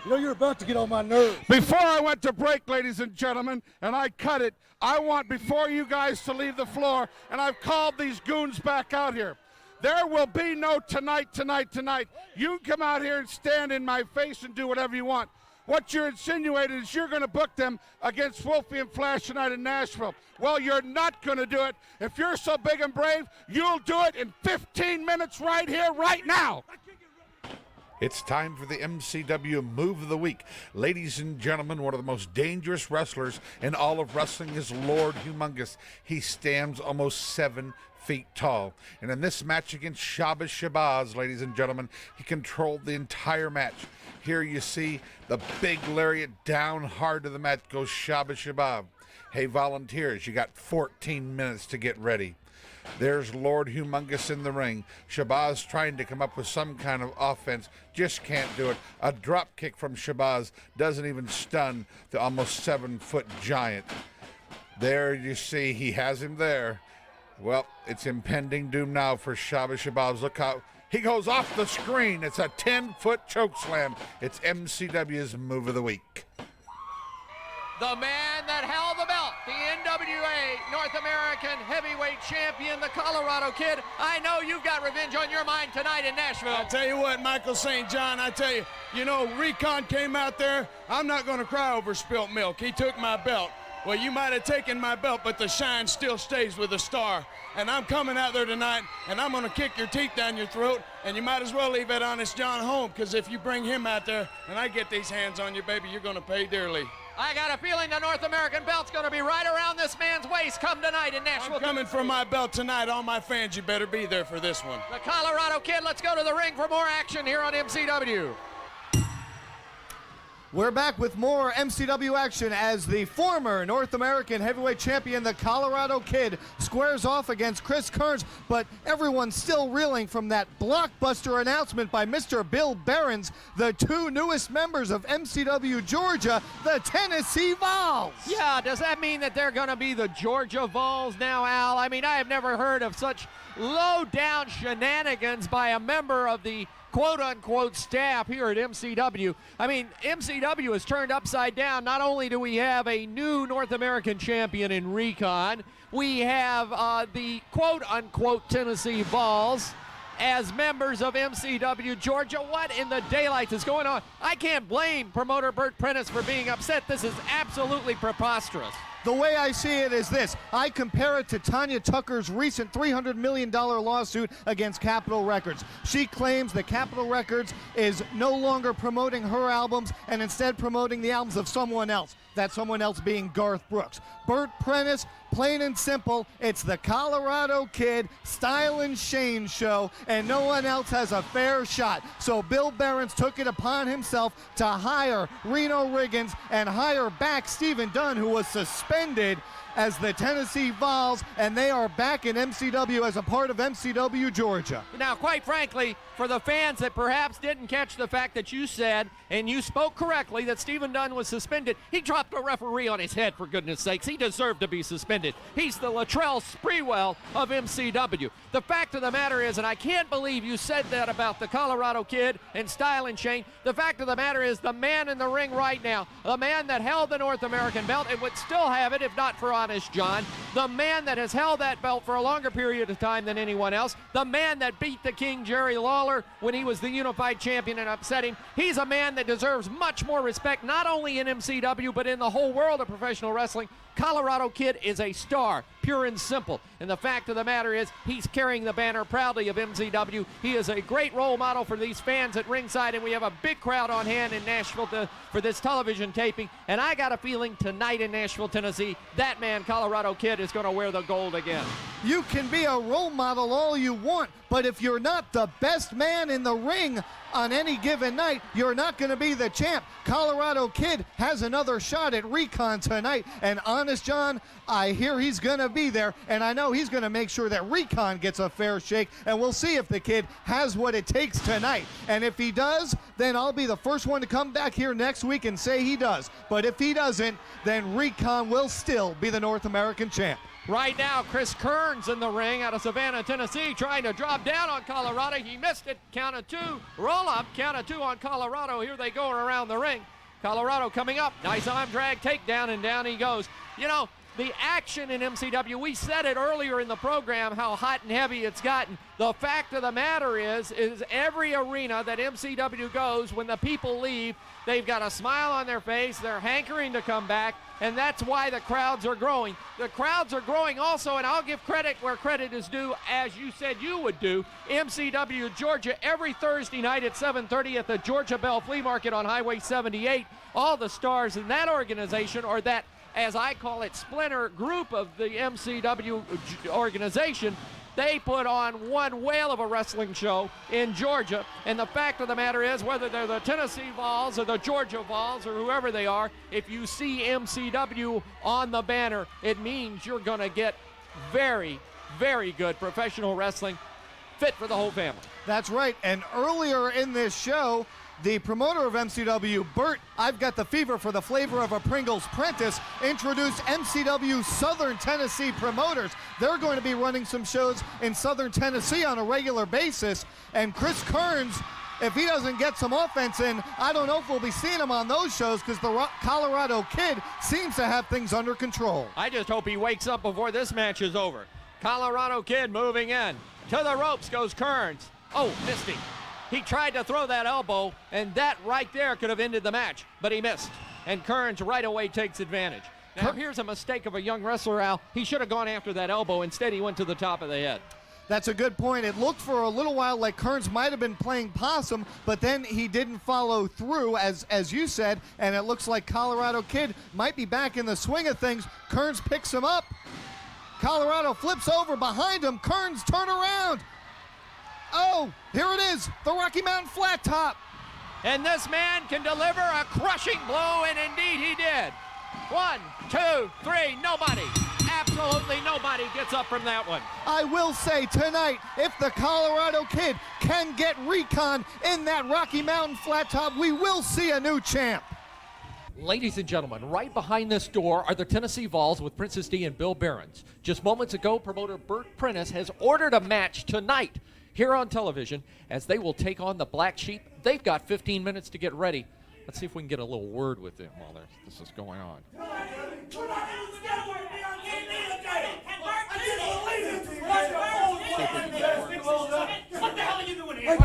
You know, you're about to get on my nerves. Before I went to break, ladies and gentlemen, and I cut it, I want, before you guys to leave the floor, and I've called these goons back out here. There will be no tonight. You can come out here and stand in my face and do whatever you want. What you're insinuating is you're going to book them against Wolfie and Flash tonight in Nashville. Well, you're not going to do it. If you're so big and brave, you'll do it in 15 minutes right here, right now. It's time for the MCW Move of the Week. Ladies and gentlemen, one of the most dangerous wrestlers in all of wrestling is Lord Humongous. He stands almost 7 feet tall. And in this match against Shabba Shabaz, ladies and gentlemen, he controlled the entire match. Here you see the big lariat down hard to the mat goes Shabba Shabaz. Hey, volunteers, you got 14 minutes to get ready. There's Lord Humongous in the ring. Shabazz trying to come up with some kind of offense, just can't do it. A drop kick from Shabazz doesn't even stun the almost 7-foot giant. There you see, he has him there. Well, it's impending doom now for Shabba Shabazz. Look how he goes off the screen. It's a 10-foot choke slam. It's MCW's Move of the Week. The man that held the belt, the NWA North American Heavyweight Champion, the Colorado Kid. I know you've got revenge on your mind tonight in Nashville. I tell you what, Michael St. John, I tell you, Recon came out there. I'm not going to cry over spilt milk. He took my belt. Well, you might have taken my belt, but the shine still stays with the star. And I'm coming out there tonight, and I'm going to kick your teeth down your throat, and you might as well leave that Honest John home, because if you bring him out there and I get these hands on you, baby, you're going to pay dearly. I got a feeling the North American belt's going to be right around this man's waist come tonight in Nashville. I'm coming for my belt tonight. All my fans, you better be there for this one. The Colorado Kid, let's go to the ring for more action here on MCW. We're back with more MCW action as the former North American Heavyweight Champion, the Colorado Kid, squares off against Chris Kearns, but everyone's still reeling from that blockbuster announcement by Mr. Bill Behrens, the 2 newest members of MCW Georgia, the Tennessee Vols. Yeah, does that mean that they're going to be the Georgia Vols now, Al? I mean, I have never heard of such low-down shenanigans by a member of the quote-unquote staff here at MCW. I mean, MCW is turned upside down. Not only do we have a new North American champion in Recon, we have the quote-unquote Tennessee Vols as members of MCW Georgia. What in the daylights is going on? I can't blame promoter Bert Prentice for being upset. This is absolutely preposterous. The way I see it is this. I compare it to Tanya Tucker's recent $300 million lawsuit against Capitol Records. She claims that Capitol Records is no longer promoting her albums and instead promoting the albums of someone else. That someone else being Garth Brooks. Bert Prentice, plain and simple, it's the Colorado Kid Style and Shane show, and no one else has a fair shot. So Bill Behrens took it upon himself to hire Reno Riggins and hire back Steven Dunn, who was suspended as the Tennessee Vols, and they are back in MCW as a part of MCW Georgia. Now, quite frankly, for the fans that perhaps didn't catch the fact that you said, and you spoke correctly, that Steven Dunn was suspended, he dropped a referee on his head, for goodness sakes. He deserved to be suspended. He's the Latrell Sprewell of MCW. The fact of the matter is, and I can't believe you said that about the Colorado Kid and Style and Shane, the fact of the matter is the man in the ring right now, the man that held the North American belt and would still have it if not for Honest John, the man that has held that belt for a longer period of time than anyone else, the man that beat the King Jerry Lawler when he was the unified champion and upset him. He's a man that deserves much more respect, not only in MCW, but in the whole world of professional wrestling. Colorado Kid is a star, pure and simple. And the fact of the matter is, he's carrying the banner proudly of MCW. He is a great role model for these fans at ringside, and we have a big crowd on hand in Nashville for this television taping. And I got a feeling tonight in Nashville, Tennessee, that man, Colorado Kid, is going to wear the gold again. You can be a role model all you want, but if you're not the best man in the ring on any given night, you're not going to be the champ. Colorado Kid has another shot at Recon tonight, and Honest John, I hear he's going to be there, and I know he's going to make sure that Recon gets a fair shake, and we'll see if the Kid has what it takes tonight. And if he does, then I'll be the first one to come back here next week and say he does. But if he doesn't, then Recon will still be the North American champ. Right now, Chris Kearns in the ring out of Savannah, Tennessee, trying to drop down on Colorado. He missed it. Count of two. Roll up. Count of two on Colorado. Here they go around the ring. Colorado coming up. Nice arm drag takedown, and down he goes. You know, the action in MCW, we said it earlier in the program how hot and heavy it's gotten. The fact of the matter is every arena that MCW goes, when the people leave, they've got a smile on their face, they're hankering to come back, and that's why the crowds are growing. The crowds are growing also, and I'll give credit where credit is due, as you said you would do. MCW Georgia every Thursday night at 7:30 at the Georgia Bell Flea Market on Highway 78. All the stars in that organization, or that, as I call it, splinter group of the MCW organization, they put on one whale of a wrestling show in Georgia. And the fact of the matter is, whether they're the Tennessee Vols or the Georgia Vols or whoever they are, if you see MCW on the banner, it means you're going to get very, very good professional wrestling fit for the whole family. That's right. And earlier in this show, the promoter of MCW, Bert, I've got the fever for the flavor of a Pringles Prentice, introduced MCW Southern Tennessee promoters. They're going to be running some shows in Southern Tennessee on a regular basis. And Chris Kearns, if he doesn't get some offense in, I don't know if we'll be seeing him on those shows, because the Colorado Kid seems to have things under control. I just hope he wakes up before this match is over. Colorado Kid moving in. To the ropes goes Kearns. Oh, missed him. He tried to throw that elbow, and that right there could have ended the match, but he missed. And Kearns right away takes advantage. Now, here's a mistake of a young wrestler, Al. He should have gone after that elbow. Instead, he went to the top of the head. That's a good point. It looked for a little while like Kearns might have been playing possum, but then he didn't follow through, as you said, and it looks like Colorado Kid might be back in the swing of things. Kearns picks him up. Colorado flips over behind him. Kearns turn around. Oh, here it is, the Rocky Mountain Flat Top. And this man can deliver a crushing blow, and indeed he did. 1, 2, 3, nobody, absolutely nobody gets up from that one. I will say tonight, if the Colorado Kid can get recon in that Rocky Mountain Flat Top, we will see a new champ. Ladies and gentlemen, right behind this door are the Tennessee Vols with Princess Dee and Bill Behrens. Just moments ago, promoter Bert Prentice has ordered a match tonight here on television, as they will take on the Black Sheep. They've got 15 minutes to get ready. Let's see if we can get a little word with them while this is going on. What the hell are you doing here?